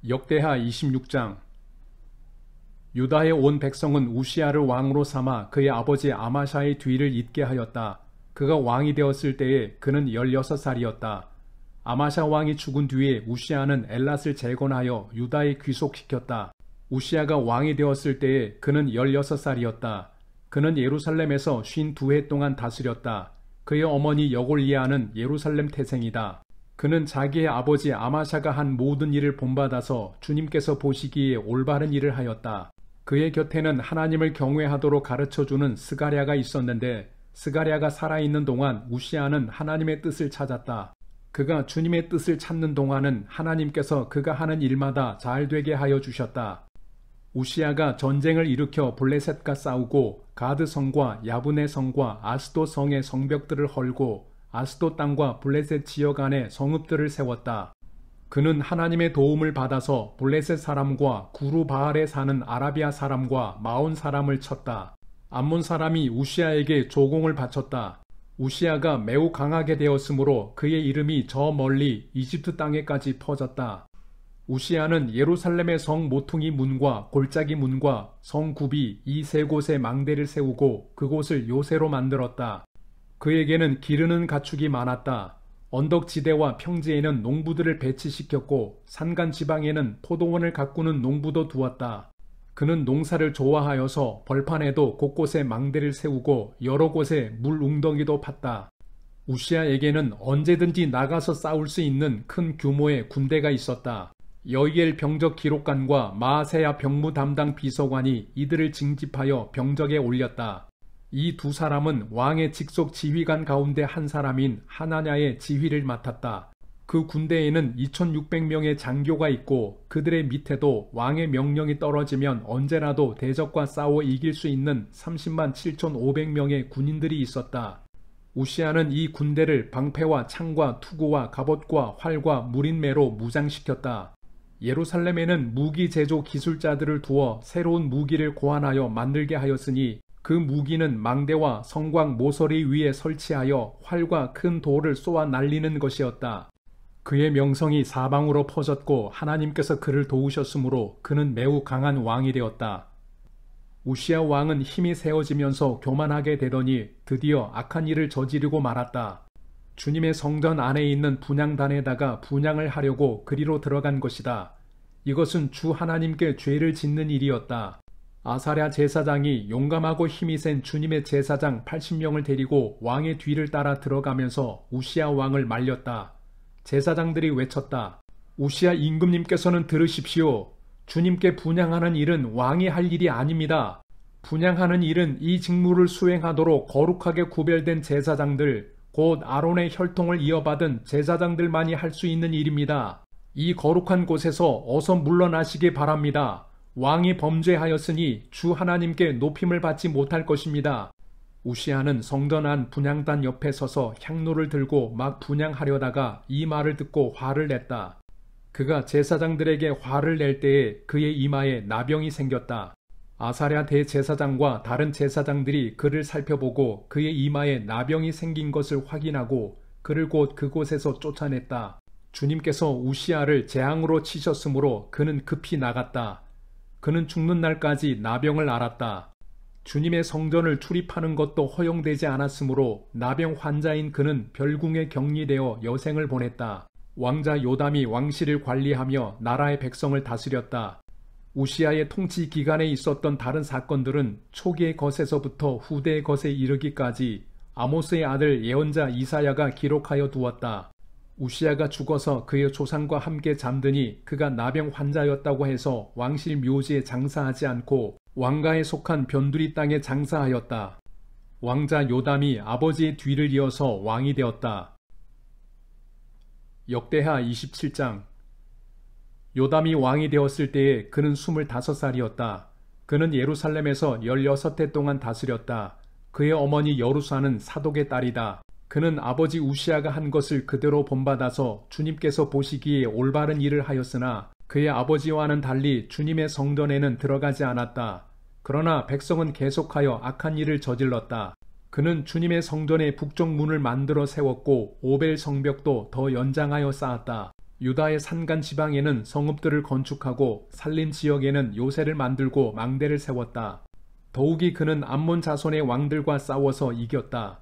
역대하 26장. 유다의 온 백성은 우시야를 왕으로 삼아 그의 아버지 아마샤의 뒤를 잇게 하였다. 그가 왕이 되었을 때에 그는 16살이었다. 아마샤 왕이 죽은 뒤에 우시야는 엘랏을 재건하여 유다에 귀속시켰다. 우시야가 왕이 되었을 때에 그는 16살이었다. 그는 예루살렘에서 52해 동안 다스렸다. 그의 어머니 여골리아는 예루살렘 태생이다. 그는 자기의 아버지 아마샤가 한 모든 일을 본받아서 주님께서 보시기에 올바른 일을 하였다. 그의 곁에는 하나님을 경외하도록 가르쳐주는 스가랴가 있었는데 스가랴가 살아있는 동안 우시야는 하나님의 뜻을 찾았다. 그가 주님의 뜻을 찾는 동안은 하나님께서 그가 하는 일마다 잘되게 하여 주셨다. 우시야가 전쟁을 일으켜 블레셋과 싸우고 가드 성과 야브네 성과 아스도 성의 성벽들을 헐고 아스도 땅과 블레셋 지역 안에 성읍들을 세웠다. 그는 하나님의 도움을 받아서 블레셋 사람과 구르바알에 사는 아라비아 사람과 마온 사람을 쳤다. 암몬 사람이 우시야에게 조공을 바쳤다. 우시야가 매우 강하게 되었으므로 그의 이름이 저 멀리 이집트 땅에까지 퍼졌다. 우시야는 예루살렘의 성 모퉁이 문과 골짜기 문과 성 굽이 이 세 곳에 망대를 세우고 그곳을 요새로 만들었다. 그에게는 기르는 가축이 많았다. 언덕지대와 평지에는 농부들을 배치시켰고 산간 지방에는 포도원을 가꾸는 농부도 두었다. 그는 농사를 좋아하여서 벌판에도 곳곳에 망대를 세우고 여러 곳에 물 웅덩이도 팠다. 우시야에게는 언제든지 나가서 싸울 수 있는 큰 규모의 군대가 있었다. 여이엘 병적 기록관과 마아세야 병무 담당 비서관이 이들을 징집하여 병적에 올렸다. 이 두 사람은 왕의 직속 지휘관 가운데 한 사람인 하나냐의 지휘를 맡았다. 그 군대에는 2600명의 장교가 있고 그들의 밑에도 왕의 명령이 떨어지면 언제라도 대적과 싸워 이길 수 있는 30만 7500명의 군인들이 있었다. 우시야는 이 군대를 방패와 창과 투구와 갑옷과 활과 무린매로 무장시켰다. 예루살렘에는 무기 제조 기술자들을 두어 새로운 무기를 고안하여 만들게 하였으니 그 무기는 망대와 성곽 모서리 위에 설치하여 활과 큰 돌을 쏘아 날리는 것이었다. 그의 명성이 사방으로 퍼졌고 하나님께서 그를 도우셨으므로 그는 매우 강한 왕이 되었다. 우시야 왕은 힘이 세워지면서 교만하게 되더니 드디어 악한 일을 저지르고 말았다. 주님의 성전 안에 있는 분향단에다가 분향을 하려고 그리로 들어간 것이다. 이것은 주 하나님께 죄를 짓는 일이었다. 아사랴 제사장이 용감하고 힘이 센 주님의 제사장 80명을 데리고 왕의 뒤를 따라 들어가면서 우시야 왕을 말렸다. 제사장들이 외쳤다. 우시야 임금님께서는 들으십시오. 주님께 분향하는 일은 왕이 할 일이 아닙니다. 분향하는 일은 이 직무를 수행하도록 거룩하게 구별된 제사장들, 곧 아론의 혈통을 이어받은 제사장들만이 할 수 있는 일입니다. 이 거룩한 곳에서 어서 물러나시기 바랍니다. 왕이 범죄하였으니 주 하나님께 높임을 받지 못할 것입니다. 우시야는 성전 안 분향단 옆에 서서 향로를 들고 막 분향하려다가 이 말을 듣고 화를 냈다. 그가 제사장들에게 화를 낼 때에 그의 이마에 나병이 생겼다. 아사랴 대제사장과 다른 제사장들이 그를 살펴보고 그의 이마에 나병이 생긴 것을 확인하고 그를 곧 그곳에서 쫓아냈다. 주님께서 우시야를 재앙으로 치셨으므로 그는 급히 나갔다. 그는 죽는 날까지 나병을 앓았다. 주님의 성전을 출입하는 것도 허용되지 않았으므로 나병 환자인 그는 별궁에 격리되어 여생을 보냈다. 왕자 요담이 왕실을 관리하며 나라의 백성을 다스렸다. 우시야의 통치 기간에 있었던 다른 사건들은 초기의 것에서부터 후대의 것에 이르기까지 아모스의 아들 예언자 이사야가 기록하여 두었다. 우시야가 죽어서 그의 조상과 함께 잠드니 그가 나병 환자였다고 해서 왕실 묘지에 장사하지 않고 왕가에 속한 변두리 땅에 장사하였다. 왕자 요담이 아버지의 뒤를 이어서 왕이 되었다. 역대하 27장. 요담이 왕이 되었을 때에 그는 25살이었다. 그는 예루살렘에서 16해 동안 다스렸다. 그의 어머니 여루사는 사독의 딸이다. 그는 아버지 우시야가 한 것을 그대로 본받아서 주님께서 보시기에 올바른 일을 하였으나 그의 아버지와는 달리 주님의 성전에는 들어가지 않았다. 그러나 백성은 계속하여 악한 일을 저질렀다. 그는 주님의 성전의 북쪽 문을 만들어 세웠고 오벨 성벽도 더 연장하여 쌓았다. 유다의 산간 지방에는 성읍들을 건축하고 산림 지역에는 요새를 만들고 망대를 세웠다. 더욱이 그는 암몬 자손의 왕들과 싸워서 이겼다.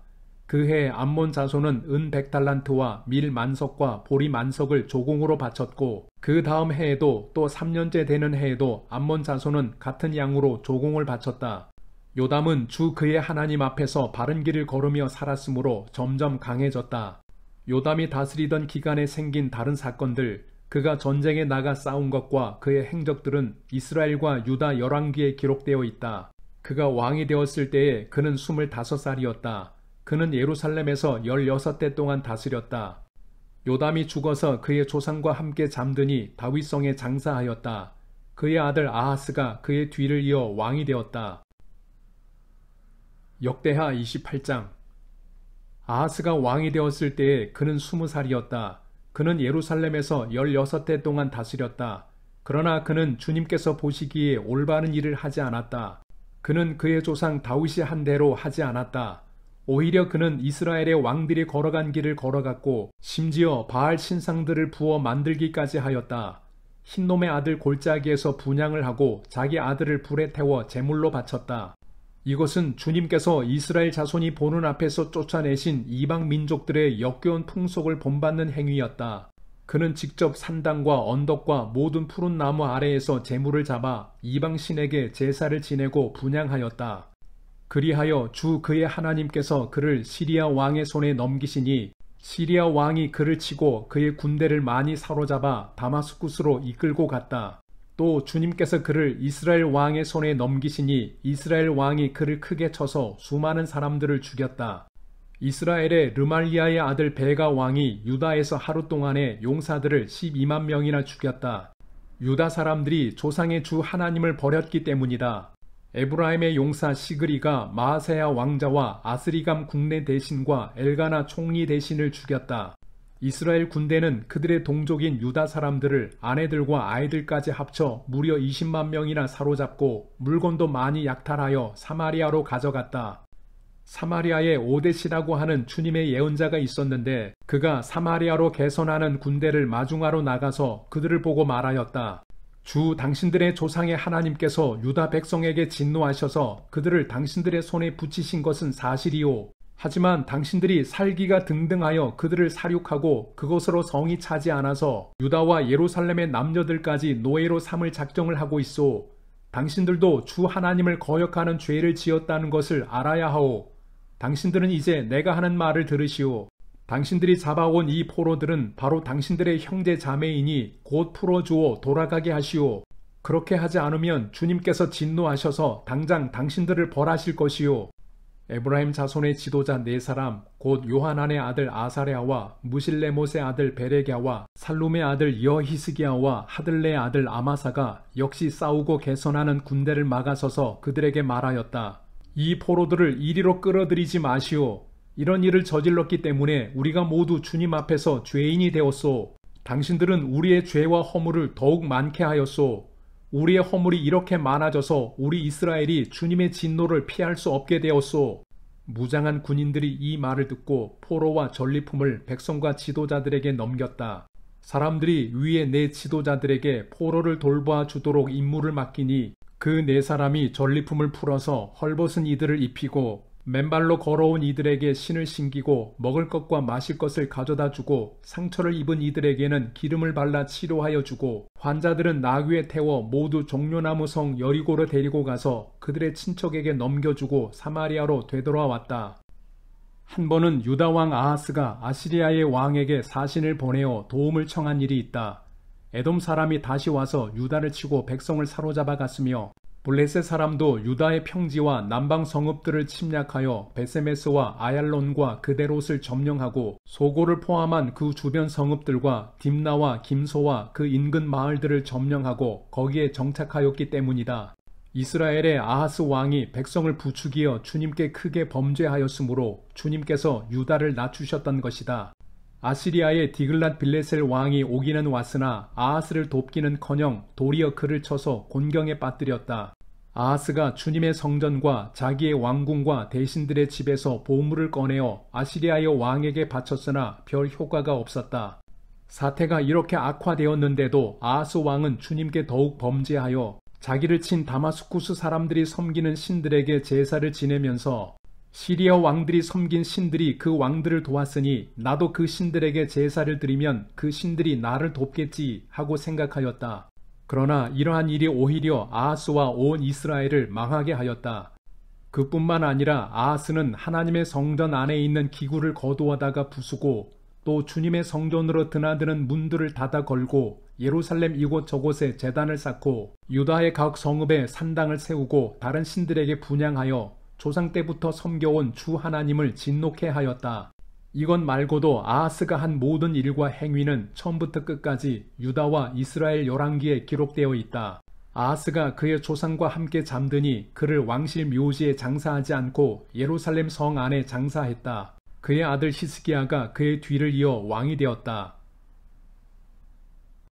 그해 암몬 자손은 은 100달란트와 밀 만석과 보리 만석을 조공으로 바쳤고 그 다음 해에도 또 3년째 되는 해에도 암몬 자손은 같은 양으로 조공을 바쳤다. 요담은 주 그의 하나님 앞에서 바른 길을 걸으며 살았으므로 점점 강해졌다. 요담이 다스리던 기간에 생긴 다른 사건들, 그가 전쟁에 나가 싸운 것과 그의 행적들은 이스라엘과 유다 열왕기에 기록되어 있다. 그가 왕이 되었을 때에 그는 25살이었다. 그는 예루살렘에서 16대 동안 다스렸다. 요담이 죽어서 그의 조상과 함께 잠드니 다윗성에 장사하였다. 그의 아들 아하스가 그의 뒤를 이어 왕이 되었다. 역대하 28장. 아하스가 왕이 되었을 때에 그는 20살이었다. 그는 예루살렘에서 16대 동안 다스렸다. 그러나 그는 주님께서 보시기에 올바른 일을 하지 않았다. 그는 그의 조상 다윗이 한 대로 하지 않았다. 오히려 그는 이스라엘의 왕들이 걸어간 길을 걸어갔고 심지어 바알 신상들을 부어 만들기까지 하였다. 흰놈의 아들 골짜기에서 분향을 하고 자기 아들을 불에 태워 제물로 바쳤다. 이것은 주님께서 이스라엘 자손이 보는 앞에서 쫓아내신 이방 민족들의 역겨운 풍속을 본받는 행위였다. 그는 직접 산당과 언덕과 모든 푸른 나무 아래에서 제물을 잡아 이방 신에게 제사를 지내고 분향하였다. 그리하여 주 그의 하나님께서 그를 시리아 왕의 손에 넘기시니 시리아 왕이 그를 치고 그의 군대를 많이 사로잡아 다마스쿠스로 이끌고 갔다. 또 주님께서 그를 이스라엘 왕의 손에 넘기시니 이스라엘 왕이 그를 크게 쳐서 수많은 사람들을 죽였다. 이스라엘의 르말리아의 아들 베가 왕이 유다에서 하루 동안에 용사들을 12만 명이나 죽였다. 유다 사람들이 조상의 주 하나님을 버렸기 때문이다. 에브라임의 용사 시그리가 마아세야 왕자와 아스리감 국내 대신과 엘가나 총리 대신을 죽였다. 이스라엘 군대는 그들의 동족인 유다 사람들을 아내들과 아이들까지 합쳐 무려 20만 명이나 사로잡고 물건도 많이 약탈하여 사마리아로 가져갔다. 사마리아에 오데시라고 하는 주님의 예언자가 있었는데 그가 사마리아로 개선하는 군대를 마중하러 나가서 그들을 보고 말하였다. 주 당신들의 조상의 하나님께서 유다 백성에게 진노하셔서 그들을 당신들의 손에 붙이신 것은 사실이요. 하지만 당신들이 살기가 등등하여 그들을 살육하고 그것으로 성이 차지 않아서 유다와 예루살렘의 남녀들까지 노예로 삼을 작정을 하고 있소. 당신들도 주 하나님을 거역하는 죄를 지었다는 것을 알아야 하오. 당신들은 이제 내가 하는 말을 들으시오. 당신들이 잡아온 이 포로들은 바로 당신들의 형제 자매이니 곧 풀어주어 돌아가게 하시오. 그렇게 하지 않으면 주님께서 진노하셔서 당장 당신들을 벌하실 것이오. 에브라임 자손의 지도자 4사람 곧 요하난의 아들 아사랴와 무실레못의 아들 베레갸와 살룸의 아들 여히스기야와 하들레의 아들 아마사가 역시 싸우고 개선하는 군대를 막아서서 그들에게 말하였다. 이 포로들을 이리로 끌어들이지 마시오. 이런 일을 저질렀기 때문에 우리가 모두 주님 앞에서 죄인이 되었소. 당신들은 우리의 죄와 허물을 더욱 많게 하였소. 우리의 허물이 이렇게 많아져서 우리 이스라엘이 주님의 진노를 피할 수 없게 되었소. 무장한 군인들이 이 말을 듣고 포로와 전리품을 백성과 지도자들에게 넘겼다. 사람들이 위에 4 지도자들에게 포로를 돌보아 주도록 임무를 맡기니 그 4사람이 전리품을 풀어서 헐벗은 이들을 입히고 맨발로 걸어온 이들에게 신을 신기고 먹을 것과 마실 것을 가져다 주고 상처를 입은 이들에게는 기름을 발라 치료하여 주고 환자들은 나귀에 태워 모두 종려나무 성 여리고로 데리고 가서 그들의 친척에게 넘겨주고 사마리아로 되돌아왔다. 한 번은 유다 왕 아하스가 아시리아의 왕에게 사신을 보내어 도움을 청한 일이 있다. 에돔 사람이 다시 와서 유다를 치고 백성을 사로잡아 갔으며 블레셋 사람도 유다의 평지와 남방 성읍들을 침략하여 베세메스와 아얄론과 그데롯을 점령하고 소고를 포함한 그 주변 성읍들과 딥나와 김소와 그 인근 마을들을 점령하고 거기에 정착하였기 때문이다. 이스라엘의 아하스 왕이 백성을 부추기어 주님께 크게 범죄하였으므로 주님께서 유다를 낮추셨던 것이다. 아시리아의 디글랏 빌레셀 왕이 오기는 왔으나 아하스를 돕기는커녕 도리어 그를 쳐서 곤경에 빠뜨렸다. 아하스가 주님의 성전과 자기의 왕궁과 대신들의 집에서 보물을 꺼내어 아시리아의 왕에게 바쳤으나 별 효과가 없었다. 사태가 이렇게 악화되었는데도 아하스 왕은 주님께 더욱 범죄하여 자기를 친 다마스쿠스 사람들이 섬기는 신들에게 제사를 지내면서 시리아 왕들이 섬긴 신들이 그 왕들을 도왔으니 나도 그 신들에게 제사를 드리면 그 신들이 나를 돕겠지 하고 생각하였다. 그러나 이러한 일이 오히려 아하스와 온 이스라엘을 망하게 하였다. 그뿐만 아니라 아하스는 하나님의 성전 안에 있는 기구를 거두어다가 부수고 또 주님의 성전으로 드나드는 문들을 닫아 걸고 예루살렘 이곳저곳에 제단을 쌓고 유다의 각 성읍에 산당을 세우고 다른 신들에게 분향하여 조상 때부터 섬겨온 주 하나님을 진노케 하였다. 이것 말고도 아하스가 한 모든 일과 행위는 처음부터 끝까지 유다와 이스라엘 열왕기에 기록되어 있다. 아하스가 그의 조상과 함께 잠드니 그를 왕실 묘지에 장사하지 않고 예루살렘 성 안에 장사했다. 그의 아들 히스기야가 그의 뒤를 이어 왕이 되었다.